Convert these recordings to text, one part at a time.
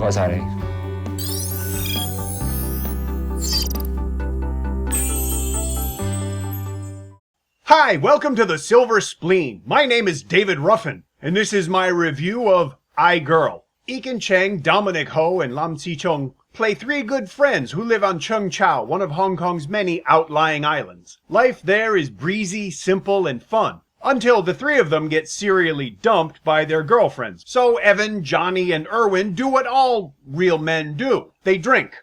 該晒你。Hi, welcome to the Silver Spleen. My name is David Ruffin, and this is my review of iGirl. Ekin Cheng, Dominic Ho, and Lam Si-chung play three good friends who live on Cheung Chau, one of Hong Kong's many outlying islands. Life there is breezy, simple, and fun, until the three of them get serially dumped by their girlfriends. So Evan, Johnny, and Erwin do what all real men do. They drink.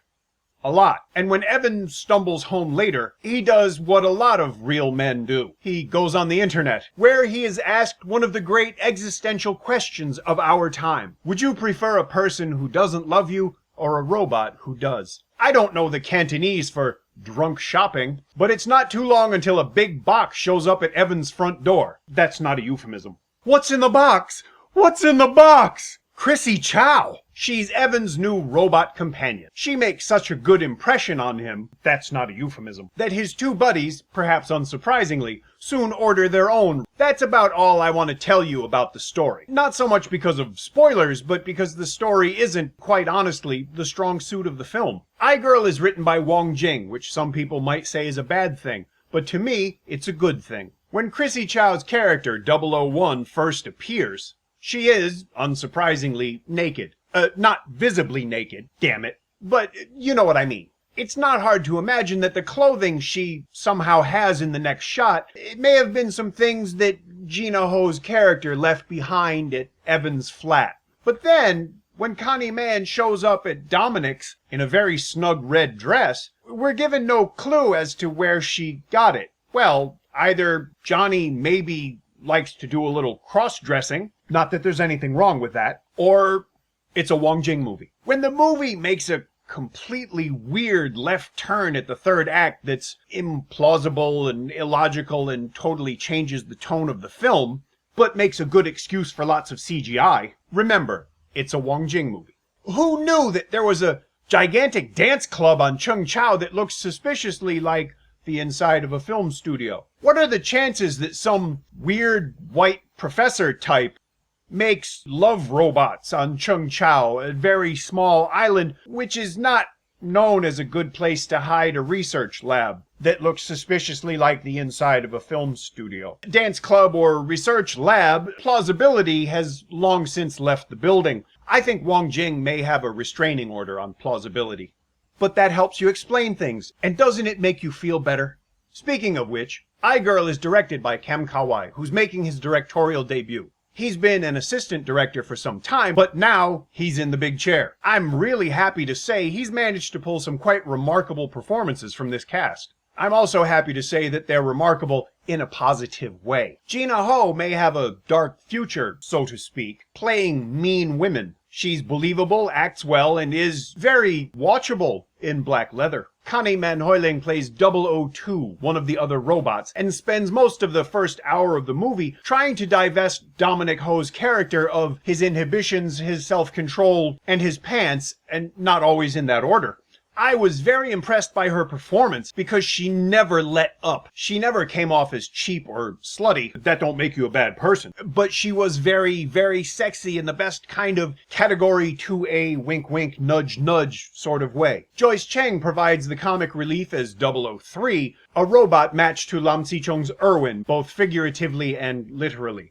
A lot. And when Evan stumbles home later, he does what a lot of real men do. He goes on the internet, where he is asked one of the great existential questions of our time. Would you prefer a person who doesn't love you or a robot who does? I don't know the Cantonese for drunk shopping, but it's not too long until a big box shows up at Evan's front door. That's not a euphemism. What's in the box? What's in the box? Chrissie Chau. She's Evan's new robot companion. She makes such a good impression on him, that's not a euphemism, that his two buddies, perhaps unsurprisingly, soon order their own. That's about all I want to tell you about the story. Not so much because of spoilers, but because the story isn't, quite honestly, the strong suit of the film. iGirl is written by Wong Jing, which some people might say is a bad thing, but to me, it's a good thing. When Chrissie Chau's character, 001, first appears, she is, unsurprisingly, naked. Not visibly naked, damn it, but you know what I mean. It's not hard to imagine that the clothing she somehow has in the next shot, it may have been some things that Gina Ho's character left behind at Evan's flat. But then, when Connie Man shows up at Dominic's in a very snug red dress, we're given no clue as to where she got it. Well, either Johnny maybe likes to do a little cross-dressing, not that there's anything wrong with that, or it's a Wong Jing movie. When the movie makes a completely weird left turn at the third act that's implausible and illogical and totally changes the tone of the film, but makes a good excuse for lots of CGI, remember, it's a Wong Jing movie. Who knew that there was a gigantic dance club on Cheung Chau that looks suspiciously like the inside of a film studio? What are the chances that some weird white professor type makes love robots on Cheung Chau, a very small island, which is not known as a good place to hide a research lab that looks suspiciously like the inside of a film studio? Dance club or research lab, plausibility has long since left the building. I think Wong Jing may have a restraining order on plausibility. But that helps you explain things, and doesn't it make you feel better? Speaking of which, iGirl is directed by Kem Kawai, who's making his directorial debut. He's been an assistant director for some time, but now he's in the big chair. I'm really happy to say he's managed to pull some quite remarkable performances from this cast. I'm also happy to say that they're remarkable in a positive way. Gina Ho may have a dark future, so to speak, playing mean women. She's believable, acts well, and is very watchable in black leather. Connie Man plays 002, one of the other robots, and spends most of the first hour of the movie trying to divest Dominic Ho's character of his inhibitions, his self-control, and his pants, and not always in that order. I was very impressed by her performance because she never let up. She never came off as cheap or slutty. That don't make you a bad person. But she was very, very sexy in the best kind of category 2A wink wink nudge nudge sort of way. Joyce Cheng provides the comic relief as 003, a robot matched to Lam Si-chung's Erwin, both figuratively and literally.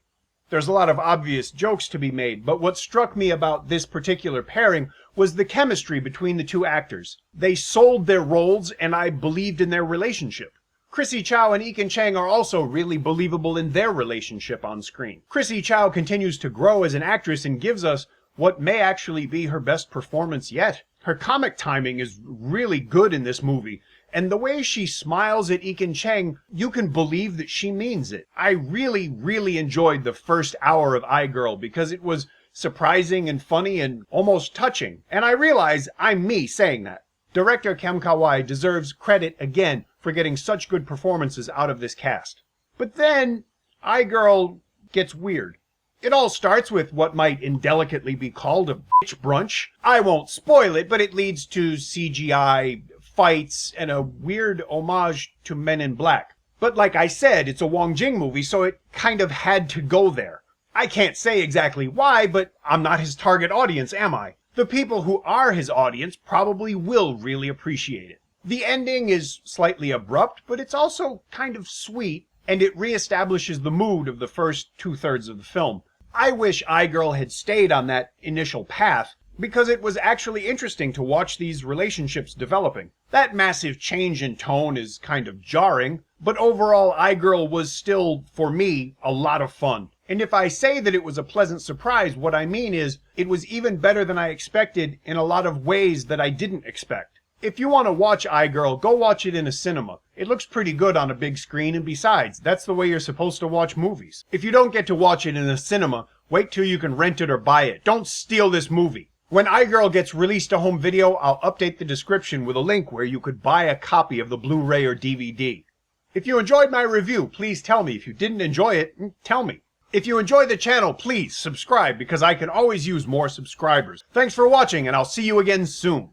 There's a lot of obvious jokes to be made, but what struck me about this particular pairing was the chemistry between the two actors. They sold their roles, and I believed in their relationship. Chrissie Chau and Ekin Cheng are also really believable in their relationship on screen. Chrissie Chau continues to grow as an actress and gives us what may actually be her best performance yet. Her comic timing is really good in this movie, and the way she smiles at Ekin Cheng, you can believe that she means it. I really, really enjoyed the first hour of iGirl because it was surprising and funny and almost touching. And I realize I'm me saying that. Director Kem Kawai deserves credit again for getting such good performances out of this cast. But then, iGirl gets weird. It all starts with what might indelicately be called a bitch brunch. I won't spoil it, but it leads to CGI, fights, and a weird homage to Men in Black. But like I said, it's a Wong Jing movie, so it kind of had to go there. I can't say exactly why, but I'm not his target audience, am I? The people who are his audience probably will really appreciate it. The ending is slightly abrupt, but it's also kind of sweet, and it reestablishes the mood of the first two-thirds of the film. I wish iGirl had stayed on that initial path, because it was actually interesting to watch these relationships developing. That massive change in tone is kind of jarring, but overall iGirl was still, for me, a lot of fun. And if I say that it was a pleasant surprise, what I mean is, it was even better than I expected in a lot of ways that I didn't expect. If you want to watch iGirl, go watch it in a cinema. It looks pretty good on a big screen, and besides, that's the way you're supposed to watch movies. If you don't get to watch it in a cinema, wait till you can rent it or buy it. Don't steal this movie. When iGirl gets released to home video, I'll update the description with a link where you could buy a copy of the Blu-ray or DVD. If you enjoyed my review, please tell me. If you didn't enjoy it, tell me. If you enjoy the channel, please subscribe because I can always use more subscribers. Thanks for watching, and I'll see you again soon.